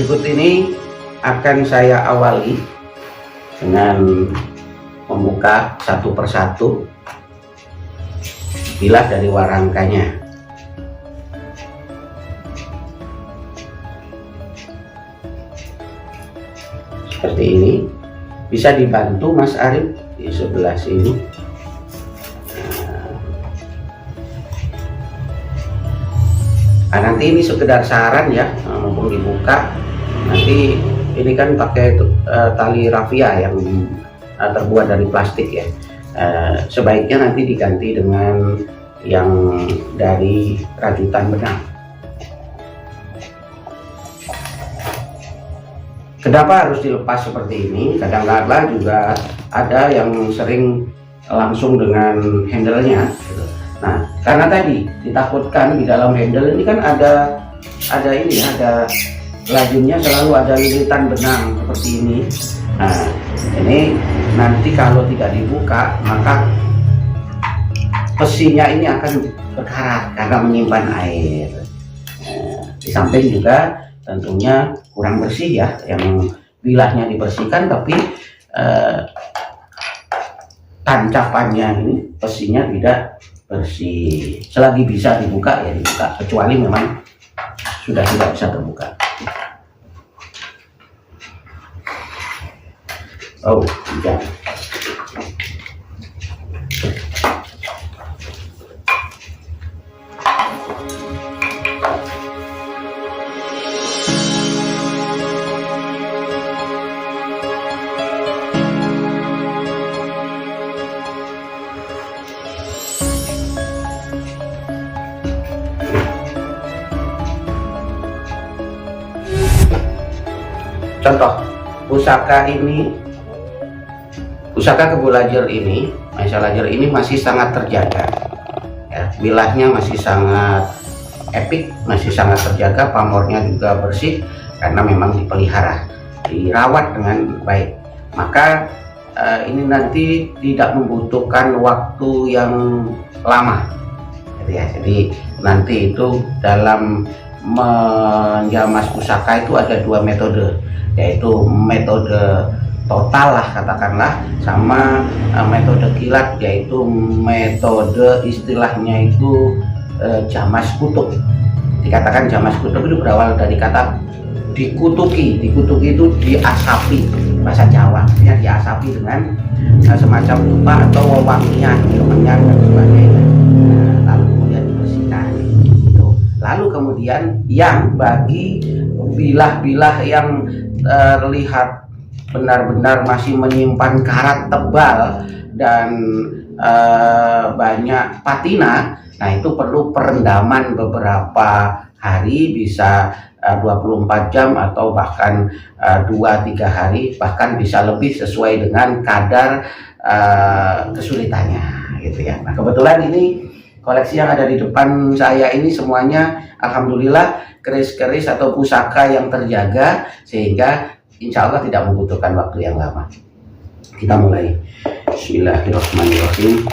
berikut ini akan saya awali dengan membuka satu persatu bilah dari warangkanya. Seperti ini, bisa dibantu Mas Arif di sebelah sini. Nah, nanti ini sekedar saran ya, mumpung dibuka. Nanti ini kan pakai tali rafia yang terbuat dari plastik ya. Sebaiknya nanti diganti dengan yang dari rajutan benang. Kenapa harus dilepas seperti ini? Kadang-kadang juga ada yang sering langsung dengan handle-nya gitu. Nah, karena tadi ditakutkan di dalam handle ini kan ada ini, ada lajunnya, selalu ada lilitan benang seperti ini. Nah, ini nanti kalau tidak dibuka maka besinya ini akan berkarat karena menyimpan air. Di samping juga tentunya kurang bersih ya, yang bilahnya dibersihkan tapi tancapannya ini besinya tidak bersih. Selagi bisa dibuka ya dibuka, kecuali memang sudah tidak bisa terbuka. Oh tidak. Contoh pusaka ini, pusaka Kebo Lajer ini, Maisa Lajer ini masih sangat terjaga ya, bilahnya masih sangat epik, masih sangat terjaga, pamornya juga bersih karena memang dipelihara, dirawat dengan baik. Maka ini nanti tidak membutuhkan waktu yang lama gitu ya. Jadi nanti itu dalam menjamas pusaka itu ada dua metode, yaitu metode total lah katakanlah, sama metode kilat, yaitu metode istilahnya itu jamas kutub. Dikatakan jamas kutub itu berawal dari kata dikutuki. Dikutuki itu diasapi, bahasa Jawa ya, diasapi dengan semacam dupa atau wewangian, kemenyan dan sebagainya. Lalu kemudian dibersihkan gitu. Lalu kemudian yang bagi bilah-bilah yang terlihat benar-benar masih menyimpan karat tebal dan banyak patina, nah itu perlu perendaman beberapa hari, bisa 24 jam atau bahkan 2-3 hari, bahkan bisa lebih sesuai dengan kadar kesulitannya gitu ya. Nah kebetulan ini koleksi yang ada di depan saya ini semuanya alhamdulillah keris-keris atau pusaka yang terjaga, sehingga insya Allah tidak membutuhkan waktu yang lama. Kita mulai. Bismillahirrahmanirrahim.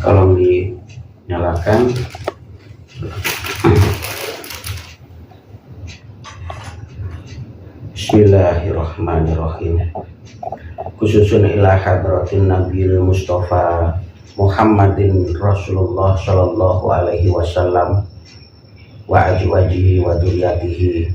Tolong dinyalakan. Bismillahirrahmanirrahim. Khususun ila hadratin Nabil Mustafa Muhammadin Rasulullah Sallallahu Alaihi Wasallam wa azwajihi wa dzurriyyatihi.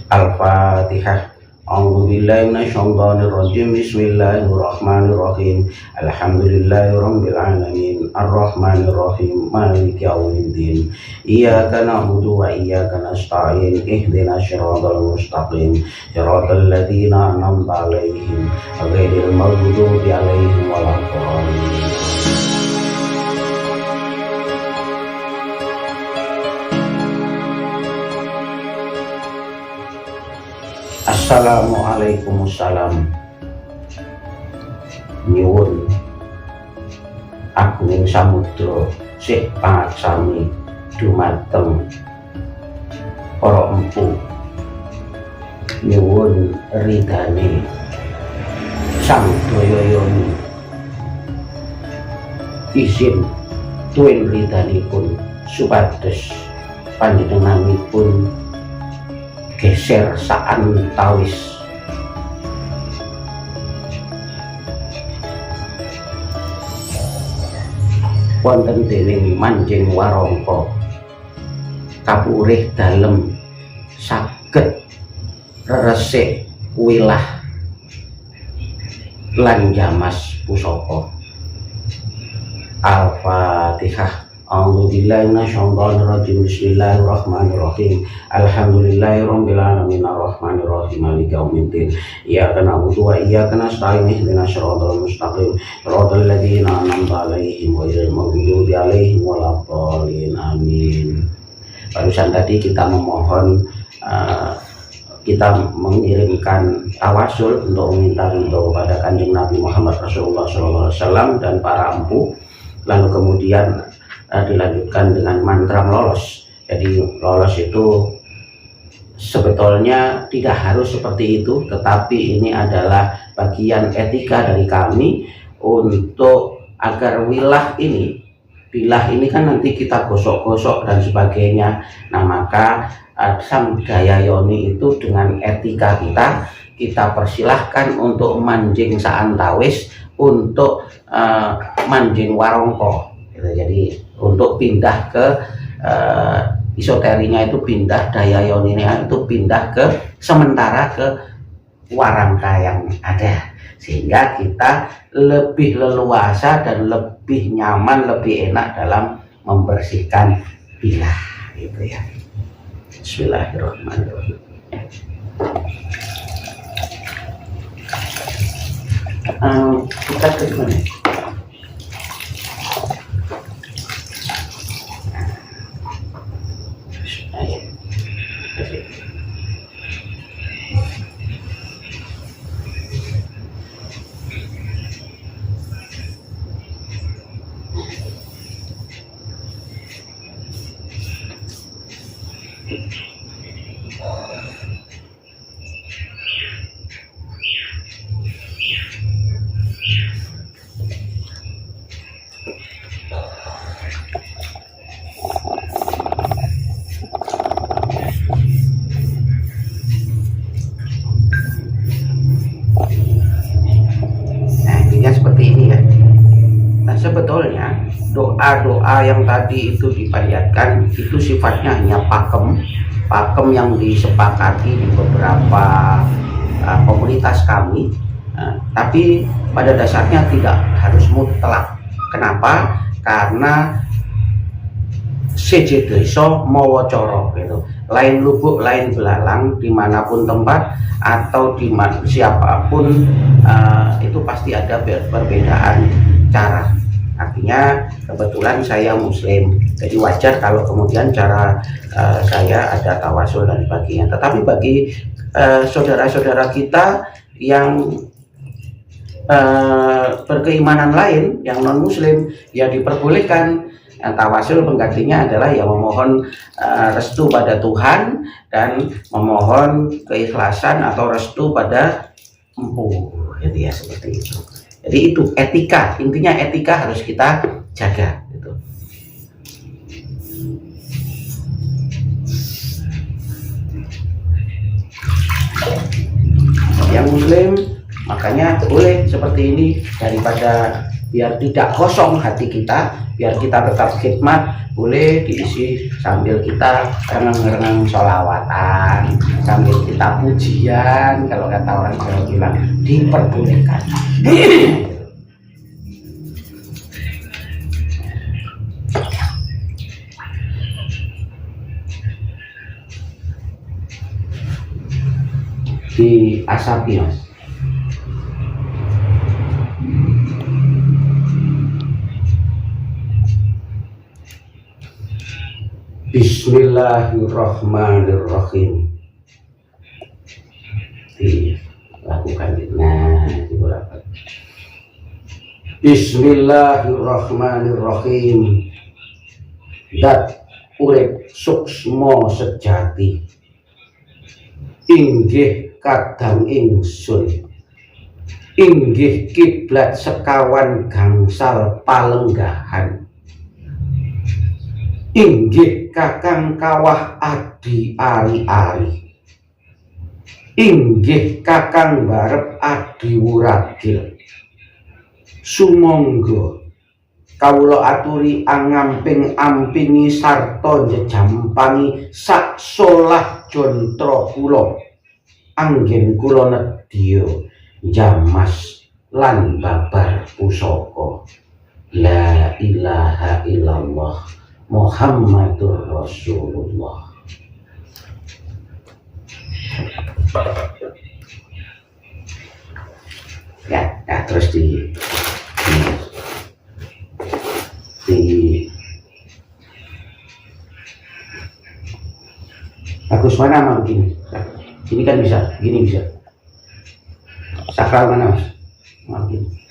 Al-Fatihah. A'udzu billahi minasyaitonir rajim. Bismillahirrahmanirrahim. Alhamdulillahirabbil alamin. Arrahmanir rahim. Maliki yaumiddin. Iyyaka na'budu wa iyyaka nasta'in. Ihdinas siratal mustaqim. Siratal ladzina an'amta 'alaihim ghairil maghdubi 'alaihim waladdallin. Assalamualaikum salam. Nyuwun Agning Samudra sih pangaksami dumateng para empu, nyuwun ridane Sang Dayayani, izin tuwin ridhanipun supados panjenenganipun geser saantawis wonten dening Manjing Warangka kapurih dalem saged resik wilah lan jamas pusaka. Al-Fatihah. A'udzubillahi minasyaitonir rajim. Bismillahirrahmanirrahim. Alhamdulillahirabbil alamin arrahmanir rahim maliki yaumiddin. Iyyaka na'budu wa iyyaka nasta'in ihdinas siratal mustaqim siratal ladzina an'amta 'alaihim ghairil maghdubi 'alaihim waladdallin. Amin. Barusan tadi kita memohon kita mengirimkan tawasul untuk meminta ridho kepada Kanjeng Nabi Muhammad Rasulullah SAW dan para empu. Lalu kemudian dilanjutkan dengan mantra lolos. Jadi lolos itu sebetulnya tidak harus seperti itu, tetapi ini adalah bagian etika dari kami untuk agar bilah ini kan nanti kita gosok-gosok dan sebagainya. Nah, maka sang Gayayoni itu dengan etika kita persilahkan untuk manjing saantawis untuk Manjing Warangka gitu. Jadi untuk pindah ke isoterinya itu pindah, Dayayoninya itu pindah ke sementara ke Warangka yang ada, sehingga kita lebih leluasa dan lebih nyaman, lebih enak dalam membersihkan bilah gitu ya. Bismillahirrahmanirrahim. Kita ke mana? Sebetulnya doa-doa yang tadi itu dipanjatkan itu sifatnya hanya pakem yang disepakati di beberapa komunitas kami, tapi pada dasarnya tidak harus mutlak. Kenapa? Karena sejedeso mawa coro gitu. Lain lubuk lain belalang, dimanapun tempat atau siapapun itu pasti ada perbedaan cara. Artinya kebetulan saya muslim, jadi wajar kalau kemudian cara saya ada tawasul dan sebagainya. Tetapi bagi saudara-saudara kita yang berkeimanan lain, yang non muslim, ya diperbolehkan. Tawasul penggantinya adalah ya memohon restu pada Tuhan dan memohon keikhlasan atau restu pada empu, gitu ya, seperti itu. Jadi itu etika, intinya etika harus kita jaga gitu. Yang muslim makanya boleh seperti ini, daripada biar tidak kosong hati kita, biar kita tetap khidmat, boleh diisi sambil kita rengang-rengang sholawatan, sambil kita pujian, kalau kata orang Jawa bilang diperbolehkan. Di asapi mas. Bismillahirrahmanirrahim. Dilakukan diberapa. Bismillahirrahmanirrahim. Dat urip suksmo sejati, inggih kadang ingsun, inggih kiblat sekawan gangsal palenggahan, Inggih kakang kawah adi ari-ari, inggih kakang barep adi wuragil, sumangga kawula aturi angamping ampingi sarta njejampangi sak solah jontra kula anggen kula nedya jamas lan babar pusaka la ilaha illallah Muhammadur Rasulullah. Ya, terus di bagus mana mah begini? Ini kan bisa, gini bisa. Sakral mana mas? Mau begini.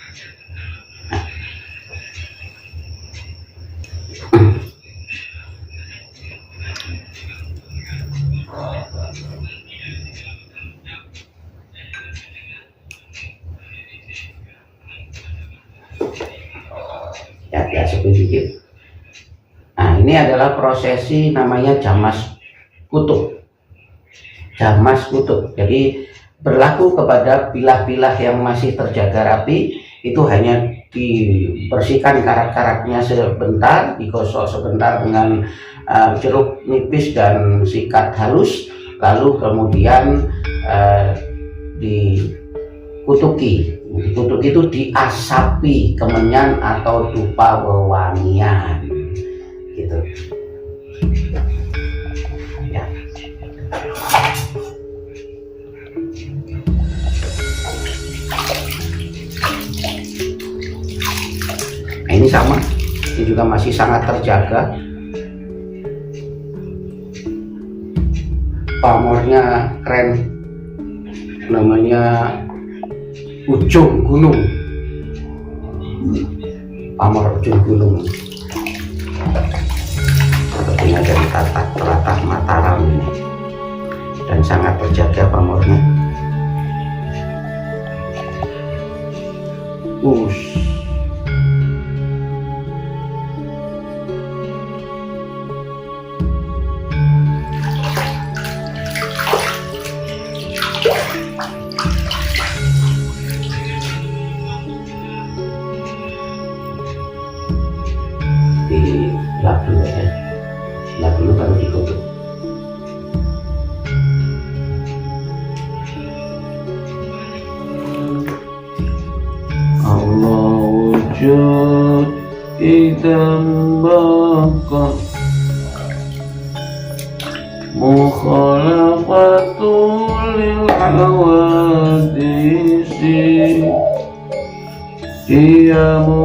Ya sedikit. Nah, ini adalah prosesi namanya jamas kutub. Jamas kutub. Jadi berlaku kepada pilah-pilah yang masih terjaga rapi, itu hanya dibersihkan karat-karatnya sebentar, digosok sebentar dengan jeruk nipis dan sikat halus, lalu kemudian dikutuki. Kutuk itu diasapi kemenyan atau dupa wewangian gitu ya. Nah, ini sama, ini juga masih sangat terjaga, pamornya keren, namanya Ujung Gunung, pamor Ujung Gunung. Sepertinya dari tlatah Mataram ini, dan sangat terjaga pamornya. Dilap dulu ya, dilap dulu baru ditutup. Allah wujud idan baqa mukhalaqatul lil hawadisi qiyamu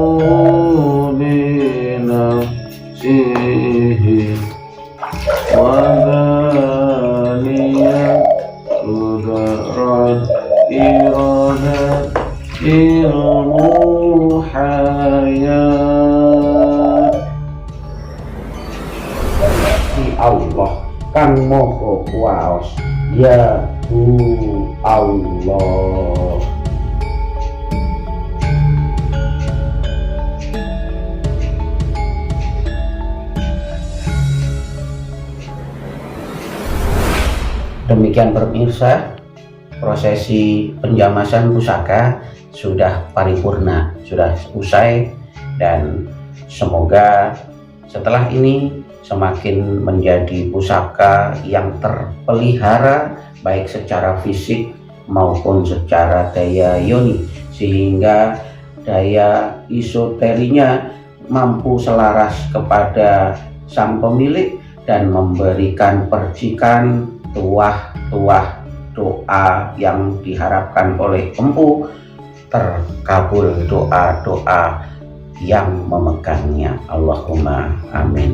binafsihi wa dhaniyat sudarat iradat ilmu hayat. Di Allah kang moho kuwaos, ya Allah. Demikian pemirsa, prosesi penjamasan pusaka sudah paripurna, sudah usai, dan semoga setelah ini semakin menjadi pusaka yang terpelihara baik secara fisik maupun secara daya yoni, sehingga daya esoterinya mampu selaras kepada sang pemilik dan memberikan percikan tuah-tuah doa yang diharapkan oleh empu, terkabul doa-doa yang memegangnya. Allahumma amin.